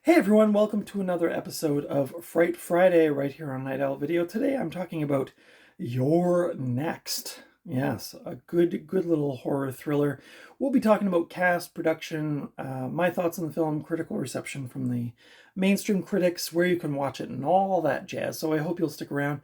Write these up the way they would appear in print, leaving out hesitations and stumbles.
Hey everyone, welcome to another episode of Fright Friday right here on Night Owl Video. Today I'm talking about You're Next. Yes, a good little horror thriller. We'll be talking about cast, production, my thoughts on the film, critical reception from the mainstream critics, where you can watch it, and all that jazz. So I hope you'll stick around.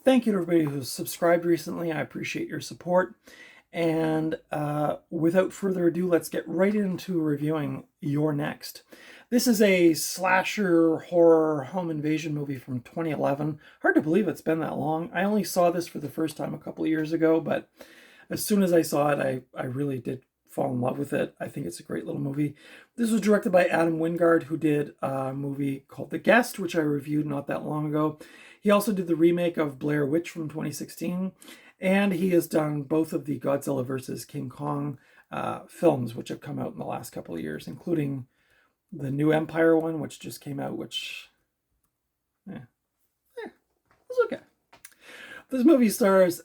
Thank you to everybody who's subscribed recently. I appreciate your support. And without further ado, let's get right into reviewing You're Next. This is a slasher horror home invasion movie from 2011. Hard to believe it's been that long. I only saw this for the first time a couple of years ago, but as soon as I saw it, I really did fall in love with it. I think it's a great little movie. This was directed by Adam Wingard, who did a movie called The Guest, which I reviewed not that long ago. He also did the remake of Blair Witch from 2016, and he has done both of the Godzilla vs. King Kong films, which have come out in the last couple of years, including the new Empire one, which just came out, which was okay. This movie stars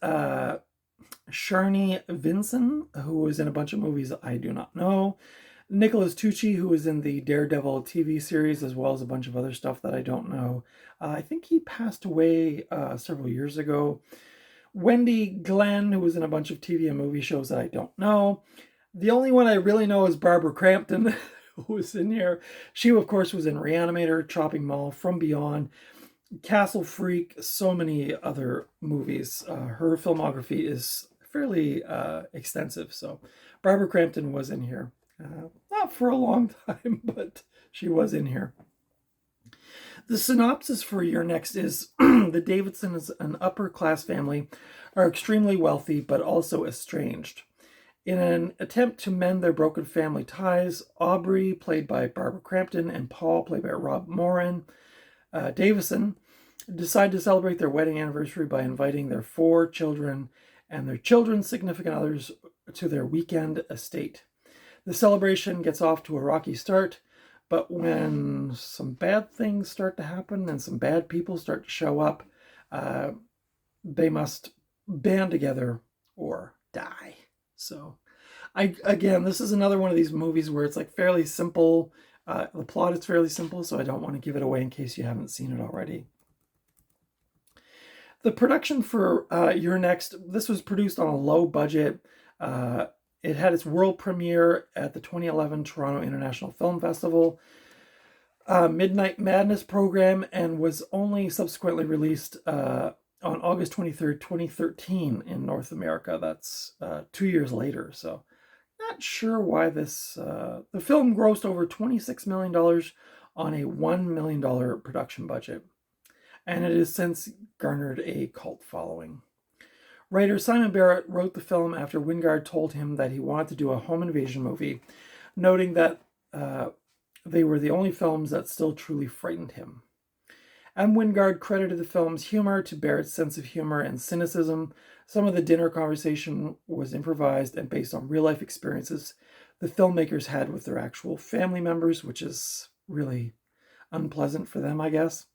Sharni Vinson, who was in a bunch of movies I do not know. Nicholas Tucci, who was in the Daredevil TV series, as well as a bunch of other stuff that I don't know. I think he passed away several years ago. Wendy Glenn, who was in a bunch of TV and movie shows that I don't know. The only one I really know is Barbara Crampton, who was in here. She, of course, was in Reanimator, Chopping Mall, From Beyond, Castle Freak, so many other movies. Her filmography is fairly extensive. So Barbara Crampton was in here. Not for a long time, but she was in here. The synopsis for Your Next is the Davidsons, an upper-class family, are extremely wealthy but also estranged. In an attempt to mend their broken family ties, Aubrey, played by Barbara Crampton, and Paul, played by Rob Moran Davison, decide to celebrate their wedding anniversary by inviting their 4 children and their children's significant others to their weekend estate. The celebration gets off to a rocky start, but when some bad things start to happen and some bad people start to show up, they must band together or die. So, again, this is another one of these movies where it's like fairly simple. The plot is fairly simple, so I don't want to give it away in case you haven't seen it already. The production for You're Next, this was produced on a low budget. It had its world premiere at the 2011 Toronto International Film Festival Midnight Madness program, and was only subsequently released on August 23rd, 2013 in North America. That's 2 years later. So not sure why this... the film grossed over $26 million on a $1 million production budget, and it has since garnered a cult following. Writer Simon Barrett wrote the film after Wingard told him that he wanted to do a home invasion movie, noting that they were the only films that still truly frightened him. And Wingard credited the film's humor to Barrett's sense of humor and cynicism. Some of the dinner conversation was improvised and based on real-life experiences the filmmakers had with their actual family members, which is really unpleasant for them, I guess.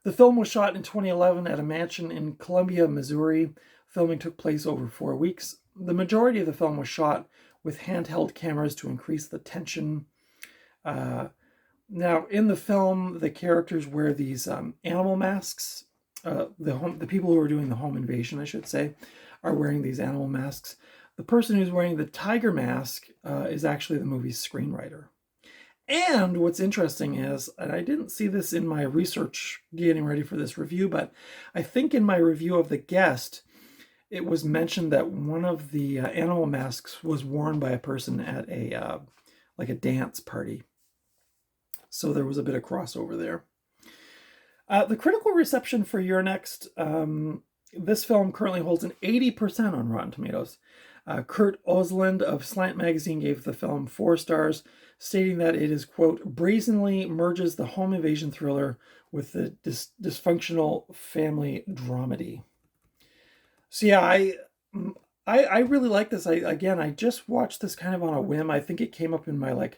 The film was shot in 2011 at a mansion in Columbia, Missouri. Filming took place over 4 weeks. The majority of the film was shot with handheld cameras to increase the tension. Now, in the film, the characters wear these animal masks. The people who are doing the home invasion, I should say, are wearing these animal masks. The person who's wearing the tiger mask is actually the movie's screenwriter. And what's interesting is, and I didn't see this in my research getting ready for this review, but I think in my review of The Guest, it was mentioned that one of the animal masks was worn by a person at a like a dance party. So there was a bit of crossover there. The critical reception for You're Next, this film currently holds an 80% on Rotten Tomatoes. Kurt Osland of Slant Magazine gave the film 4 stars, stating that it is, quote, brazenly merges the home invasion thriller with the dysfunctional family dramedy. So yeah, I really like this. I just watched this kind of on a whim. I think it came up in my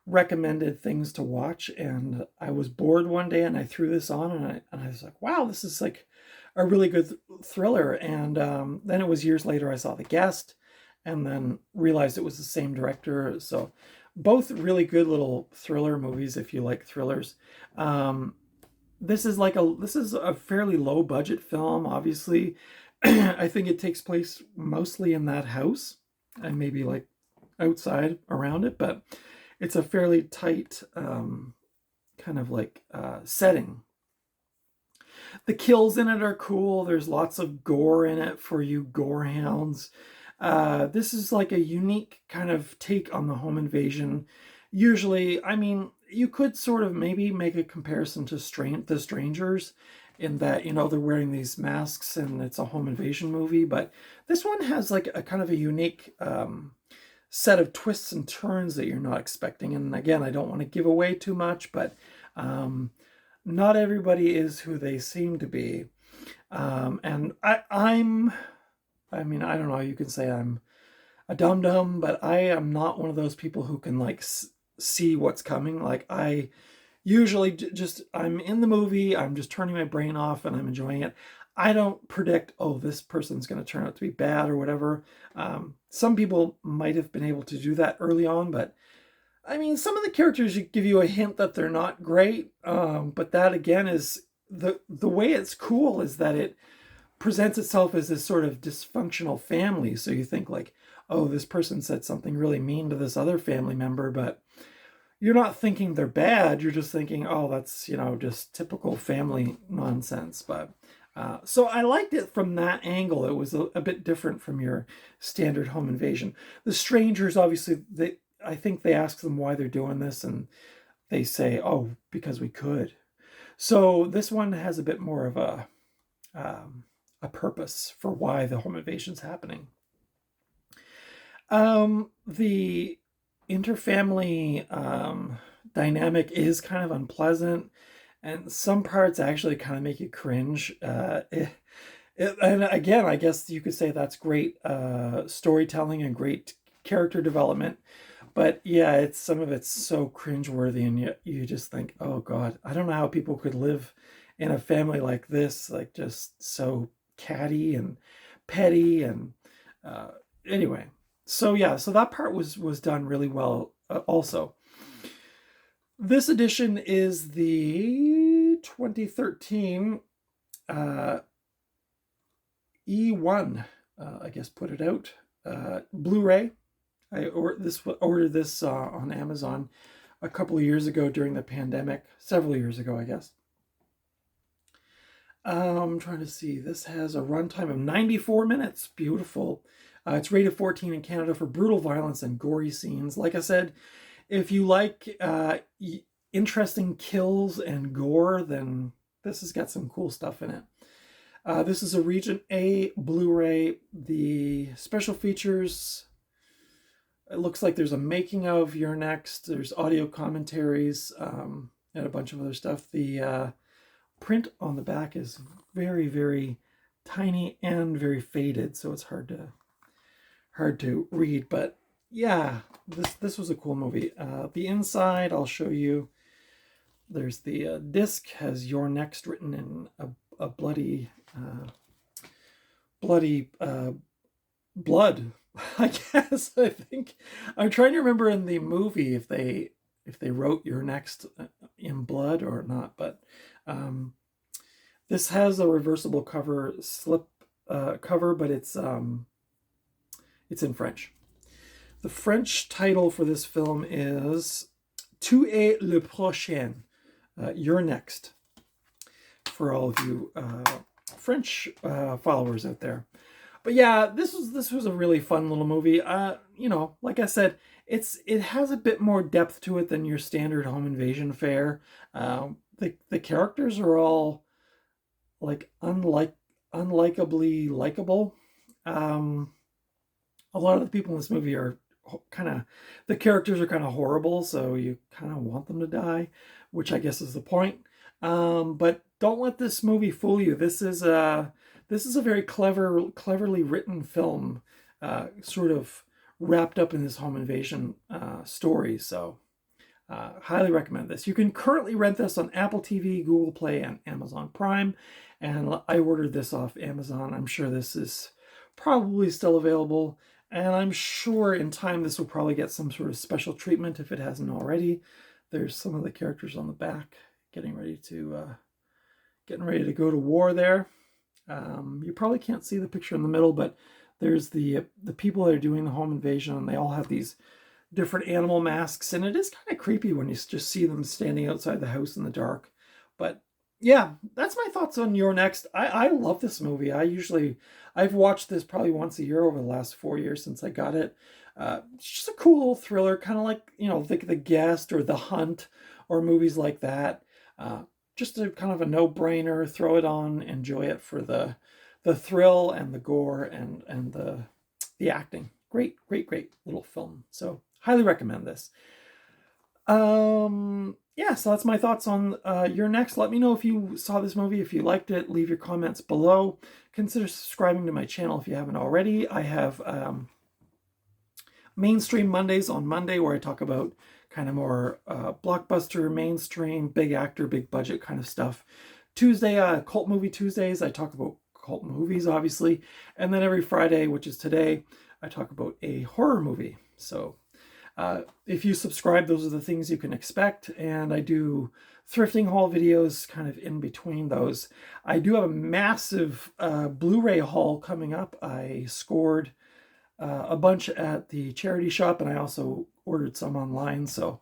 recommended things to watch, and I was bored one day and I threw this on, and I was like, wow, this is like a really good thriller. And then it was years later I saw The Guest, and then realized it was the same director. So Both really good little thriller movies if you like thrillers. Um, this is a fairly low budget film, obviously. I think it takes place mostly in that house and maybe like outside around it, but it's a fairly tight kind of like setting. The kills in it are cool. There's lots of gore in it for you gore hounds. This is like a unique kind of take on the home invasion. Usually, I mean, you could sort of maybe make a comparison to The Strangers in that, you know, they're wearing these masks and it's a home invasion movie, but this one has like a kind of a unique set of twists and turns that you're not expecting. And again, I don't want to give away too much, but not everybody is who they seem to be. And I mean, I don't know, you can say I'm a dum-dum, but I am not one of those people who can like see what's coming. Like I usually just, I'm in the movie, I'm just turning my brain off and I'm enjoying it. I don't predict, oh, this person's going to turn out to be bad or whatever. Some people might have been able to do that early on, but I mean, some of the characters give you a hint that they're not great. But that again is the way it's cool is that it presents itself as this sort of dysfunctional family. So you think like, oh, this person said something really mean to this other family member, but you're not thinking they're bad. You're just thinking, oh, that's, you know, just typical family nonsense. But so I liked it from that angle. It was a bit different from your standard home invasion. The strangers, obviously, I think they ask them why they're doing this, and they say, oh, because we could. So this one has a bit more of a purpose for why the home invasion's happening. The interfamily dynamic is kind of unpleasant, and some parts actually kind of make you cringe. And again, I guess you could say that's great storytelling and great character development. But yeah, it's some of it's so cringeworthy, and you just think, oh God, I don't know how people could live in a family like this, like just so catty and petty, and anyway. So yeah, so that part was done really well. Also, this edition is the 2013 E1, I guess, put it out Blu-ray. I ordered this on Amazon a couple of years ago during the pandemic, several years ago, I guess. I'm trying to see. This has a runtime of 94 minutes. Beautiful. It's rated 14 in Canada for brutal violence and gory scenes. Like I said, if you like interesting kills and gore, then this has got some cool stuff in it. This is a Region A Blu-ray. The special features, it looks like there's a making of You're Next. There's audio commentaries and a bunch of other stuff. The print on the back is very, very tiny and very faded, so it's hard to read. But yeah, this was a cool movie. The inside, I'll show you. There's the disc has You're Next written in a bloody blood. I guess I think I'm trying to remember in the movie if they wrote You're Next in blood or not, but this has a reversible cover slip cover, but it's in French. The French title for this film is Tu es le prochain, You're Next, for all of you French followers out there. But yeah, this was a really fun little movie. You know, like I said, it has a bit more depth to it than your standard home invasion fare. The characters are all like unlikably likable. A lot of the people in this movie are the characters are kind of horrible, so you kind of want them to die, which I guess is the point. But don't let this movie fool you. This is a very cleverly written film, sort of wrapped up in this home invasion story. So highly recommend this. You can currently rent this on Apple TV, Google Play, and Amazon Prime. And I ordered this off Amazon. I'm sure this is probably still available. And I'm sure in time this will probably get some sort of special treatment if it hasn't already. There's some of the characters on the back getting ready to go to war there. You probably can't see the picture in the middle, but there's the people that are doing the home invasion, and they all have these different animal masks, and it is kind of creepy when you just see them standing outside the house in the dark. But yeah, that's my thoughts on Your Next. I love this movie. I've watched this probably once a year over the last 4 years since I got it. It's just a cool little thriller, kind of like, the Guest or The Hunt or movies like that. Just a kind of a no-brainer. Throw it on, enjoy it for the thrill and the gore and the acting. Great little film. So highly recommend this. Yeah, so that's my thoughts on Your Next. Let me know if you saw this movie, if you liked it. Leave your comments below. Consider subscribing to my channel if you haven't already. I have Mainstream Mondays on Monday, where I talk about kind of more blockbuster, mainstream, big actor, big budget kind of stuff. Tuesday, Cult Movie Tuesdays, I talk about cult movies, obviously. And then every Friday, which is today, I talk about a horror movie. So if you subscribe, those are the things you can expect. And I do thrifting haul videos kind of in between those. I do have a massive Blu-ray haul coming up. I scored a bunch at the charity shop, and I also ordered some online. So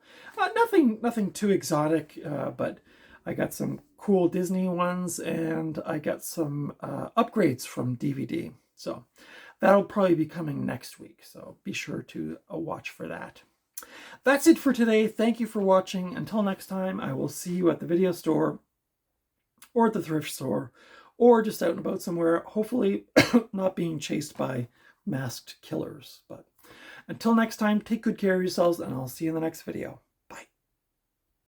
nothing too exotic, but I got some cool Disney ones, and I got some upgrades from DVD. So that'll probably be coming next week. So be sure to watch for that. That's it for today. Thank you for watching. Until next time, I will see you at the video store or at the thrift store or just out and about somewhere, hopefully not being chased by masked killers. But until next time, take good care of yourselves, and I'll see you in the next video.